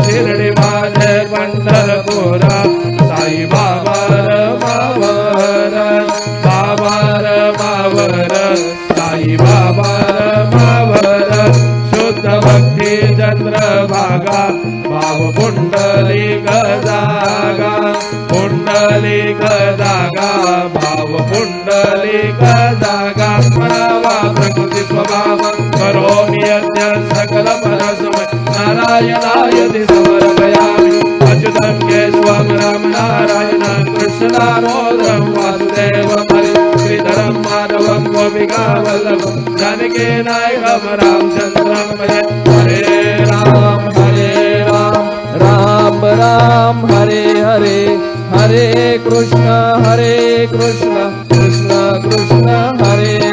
शिर्डी माझे पंढरपूर साई बाबा रमावर बाबा रमावर साई बाबा रमावर शुद्ध भक्ती चंद्रभागा भाव पुंडलिक जागा पुंडलिक जागा भाव पुंडलिक जागा मनावा प्रकृती स्वभाव करोमि यज्ञ सकल परस्मै नारायणाय समर्पयामि अच्युतं केशवं राम नारायणं कृष्ण दामोदरं वासुदेवं हरि श्रीधरं माधवं गोपिका वल्लभं जानकी नायकं रामचन्द्रं भजे हरे राम राम राम हरे हरे हरे कृष्ण कृष्ण कृष्ण हरे